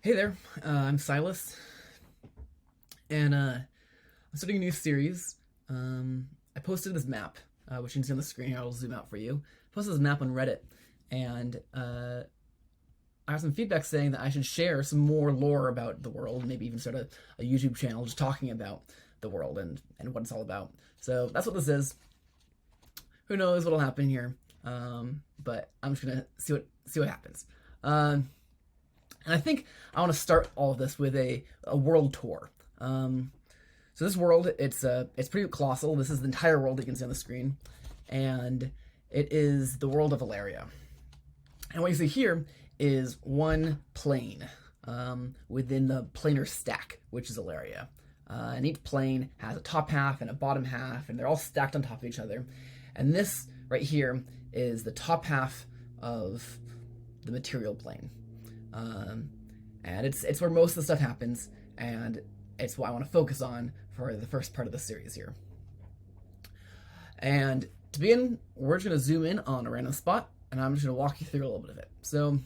Hey there, I'm Silas, and I'm starting a new series. I posted this map, which you can see on the screen here. I'll zoom out for you. I posted this map on Reddit, and I have some feedback saying that I should share some more lore about the world, maybe even start a YouTube channel just talking about the world and what it's all about. So that's what this is. Who knows what'll happen here? But I'm just gonna see what happens. And I think I want to start all of this with a world tour. So this world, it's pretty colossal. This is the entire world that you can see on the screen, and it is the world of Alaria. And what you see here is one plane within the planar stack, which is Alaria. And each plane has a top half and a bottom half, and they're all stacked on top of each other. And this right here is the top half of the material plane. And it's where most of the stuff happens, and it's what I want to focus on for the first part of the series here. And to begin, we're just going to zoom in on a random spot, and I'm just going to walk you through a little bit of it. So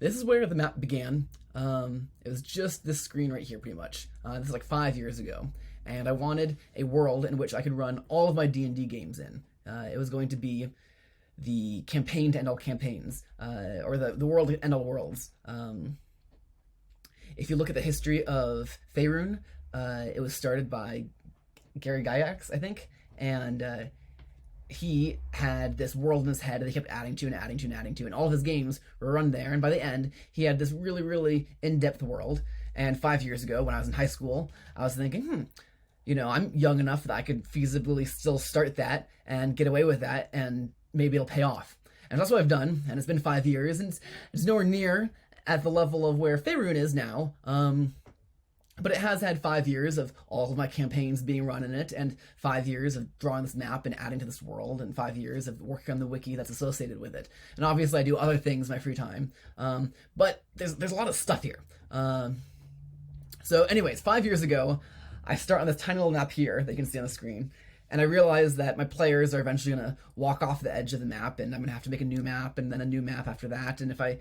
this is where the map began. It was just this screen right here, pretty much. This is like 5 years ago, and I wanted a world in which I could run all of my D&D games in. It was going to be the campaign to end all campaigns, or the world to end all worlds. If you look at the history of Faerun, it was started by Gary Gygax, I think, and he had this world in his head that he kept adding to and adding to and adding to, and all of his games were run there, and by the end, he had this really, really in-depth world. And 5 years ago, when I was in high school, I was thinking, I'm young enough that I could feasibly still start that and get away with that, and maybe it'll pay off. And that's what I've done, and it's been 5 years, and it's nowhere near at the level of where Faerun is now, but it has had 5 years of all of my campaigns being run in it, and 5 years of drawing this map and adding to this world, and 5 years of working on the wiki that's associated with it. And obviously I do other things in my free time, but there's a lot of stuff here. So anyways, 5 years ago, I start on this tiny little map here that you can see on the screen, and I realize that my players are eventually going to walk off the edge of the map, and I'm going to have to make a new map, and then a new map after that, and if I,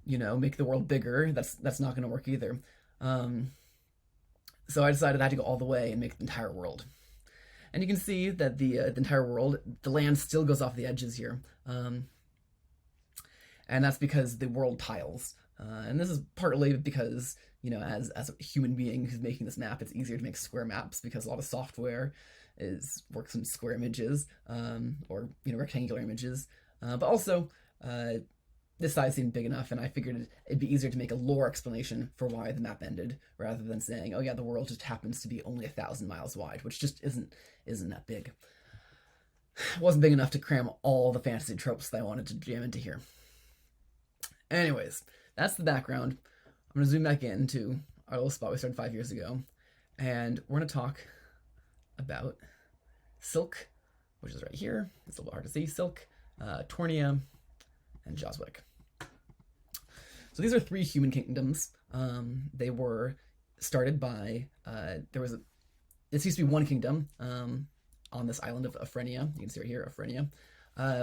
make the world bigger, that's not going to work either. So I decided I had to go all the way and make the entire world. And you can see that the entire world, the land still goes off the edges here. And that's because the world tiles. And this is partly because, as a human being who's making this map, it's easier to make square maps because a lot of software works in square images, or rectangular images. But also, this size seemed big enough, and I figured it'd be easier to make a lore explanation for why the map ended, rather than saying, oh yeah, the world just happens to be only 1,000 miles wide, which just isn't that big. It wasn't big enough to cram all the fantasy tropes that I wanted to jam into here. Anyways, that's the background. I'm going to zoom back into our little spot we started 5 years ago, and we're going to talk about Sylke, which is right here. It's a little hard to see. Sylke, Tornia, and Joswik. So these are 3 human kingdoms. They were started by, this used to be one kingdom on this island of Afrenia. You can see right here, Afrenia.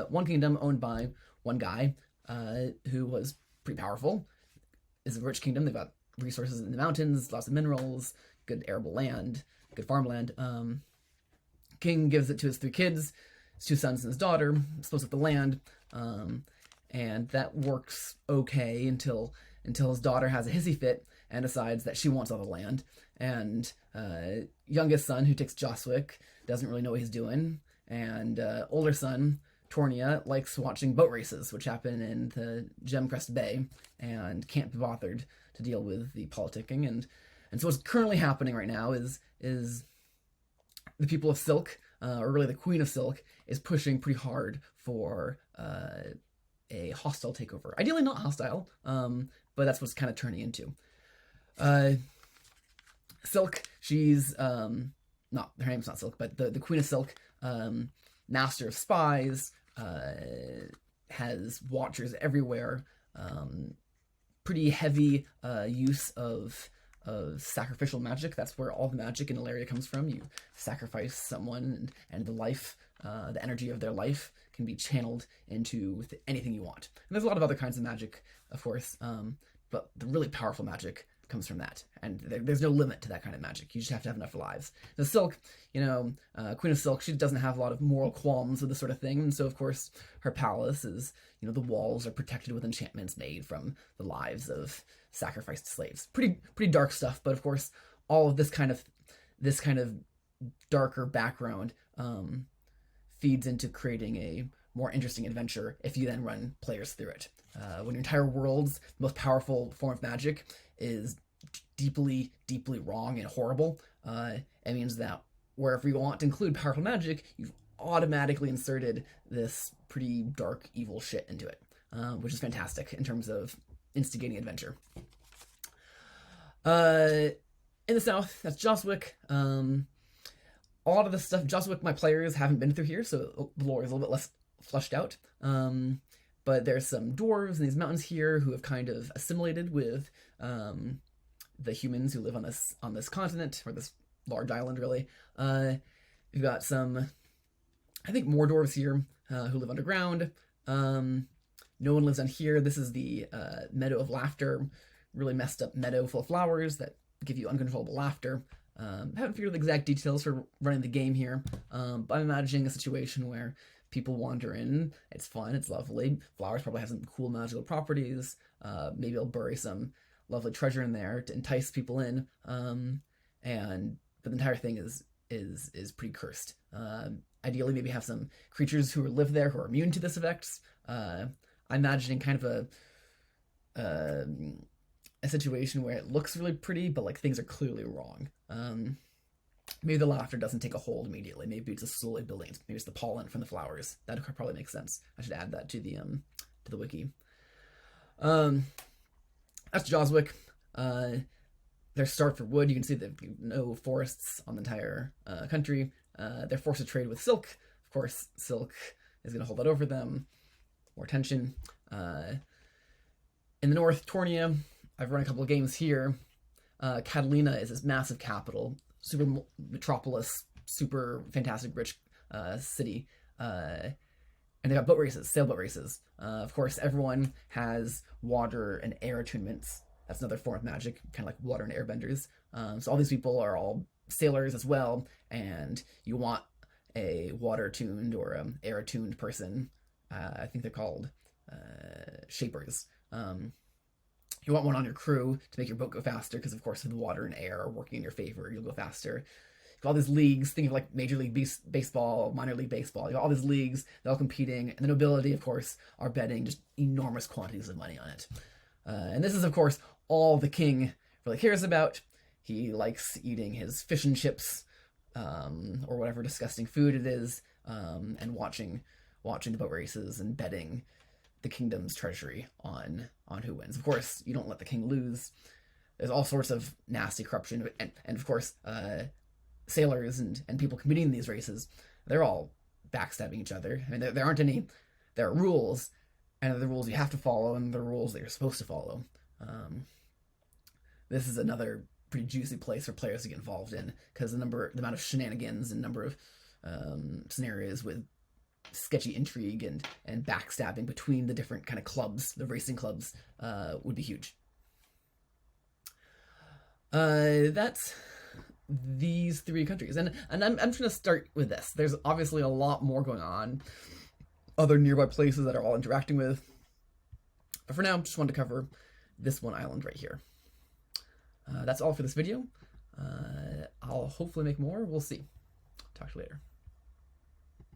One kingdom owned by one guy who was pretty powerful. It's a rich kingdom. They've got resources in the mountains, lots of minerals, good arable land, good farmland. King gives it to his 3 kids, his 2 sons and his daughter, splits up the land, and that works okay until his daughter has a hissy fit and decides that she wants all the land. And youngest son, who takes Joswik, doesn't really know what he's doing, and older son, Tornia, likes watching boat races, which happen in the Gemcrest Bay, and can't be bothered to deal with the politicking. And so what's currently happening right now is the people of Sylke, or really the Queen of Sylke, is pushing pretty hard for a hostile takeover. Ideally not hostile, but that's what's kind of turning into. Sylke, she's, not, her name's not Sylke, but the Queen of Sylke, master of spies, has watchers everywhere, pretty heavy use of sacrificial magic. That's where all the magic in Alaria comes from. You sacrifice someone, and the life, the energy of their life can be channeled into anything you want. And there's a lot of other kinds of magic, of course, but the really powerful magic comes from that, and there's no limit to that kind of magic. You just have to have enough lives. The Sylke, Queen of Sylke, she doesn't have a lot of moral qualms with this sort of thing, and so of course her palace is, the walls are protected with enchantments made from the lives of sacrificed slaves. Pretty dark stuff, but of course all of this kind of darker background feeds into creating a more interesting adventure if you then run players through it. When your entire world's most powerful form of magic is deeply wrong and horrible, it means that wherever you want to include powerful magic, you've automatically inserted this pretty dark, evil shit into it, which is fantastic in terms of instigating adventure. In the south, that's Joswik. A lot of the stuff, Joswik, my players haven't been through here, so the lore is a little bit less fleshed out. But there's some dwarves in these mountains here who have kind of assimilated with the humans who live on this continent, or this large island, really. You've got some, I think, more dwarves here who live underground. No one lives on here. This is the Meadow of Laughter, really messed up meadow full of flowers that give you uncontrollable laughter. Haven't figured out the exact details for running the game here, but I'm imagining a situation where people wander in, it's fun, it's lovely, flowers probably have some cool magical properties, maybe I'll bury some lovely treasure in there to entice people in, but the entire thing is pretty cursed. Ideally, maybe have some creatures who live there who are immune to this effects. I'm imagining kind of a situation where it looks really pretty, but like things are clearly wrong. Maybe the laughter doesn't take a hold immediately. Maybe it's just slowly building. Maybe it's the pollen from the flowers. That could probably make sense. I should add that to the wiki. That's Joswik. They're starved for wood. You can see that no forests on the entire country. They're forced to trade with Sylke. Of course, Sylke is going to hold that over them. More tension. In the north, Tornia. I've run a couple of games here. Catalina is this massive capital, super metropolis, super fantastic rich city. And they got boat races, sailboat races. Of course, everyone has water and air attunements. That's another form of magic, kind of like water and air benders. So all these people are all sailors as well, and you want a water-attuned or air-attuned person. I think they're called shapers. You want one on your crew to make your boat go faster, because of course the water and air are working in your favor, you'll go faster. You've got all these leagues, think of like Major League Baseball, Minor League Baseball, you got all these leagues, they're all competing, and the nobility, of course, are betting just enormous quantities of money on it. And this is, of course, all the king really cares about. He likes eating his fish and chips, or whatever disgusting food it is, and watching the boat races and betting the kingdom's treasury on who wins. Of course, you don't let the king lose. There's all sorts of nasty corruption, and of course, sailors and people competing in these races, they're all backstabbing each other. I mean, there aren't any, there are rules, and the rules you have to follow, and the rules that you're supposed to follow. This is another pretty juicy place for players to get involved in, because the amount of shenanigans and number of scenarios with sketchy intrigue and backstabbing between the different kind of clubs, the racing clubs, would be huge. That's these three countries, and I'm just gonna start with this. There's obviously a lot more going on, other nearby places that are all interacting with, but for now, just wanted to cover this one island right here. That's all for this video. I'll hopefully make more. We'll see. Talk to you later.